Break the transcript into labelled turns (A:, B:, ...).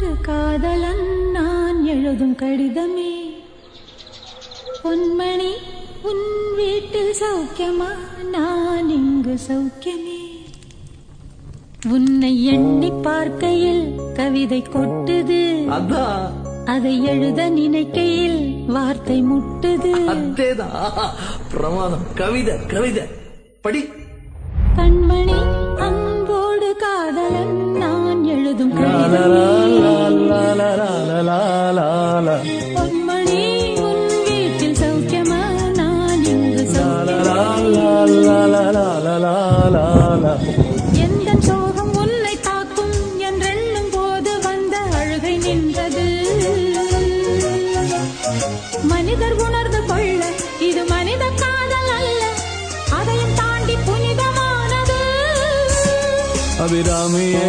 A: ஒரு காதலன் நான் எழுதும் கடிதமே. பொன்மணி உன் வீட்டில் சௌக்கியமா, நான் இங்கு சௌக்கியமே. உன்னை எண்ணி பார்க்கையில் கவிதை கொட்டுது, அதை எழுத நினைக்கையில் வார்த்தை முட்டுது.
B: பிரமாதம். கவிதை கவிதை படி.
A: கண்மணி அன்போடு காதலன் நான் எழுதும் கடிதமே. பொன்மணி உன் வீட்டில் சௌக்கியமா, நான் இங்கு எந்த சோகம் உன்னை தாக்கும் என்றெண்ணும் போது வந்த அழுகை நின்றது. மனிதர் உணர்ந்து கொள்ள இது மனித காதல் அல்ல, அதையும் தாண்டி புனிதமானது.
C: அபிராமியே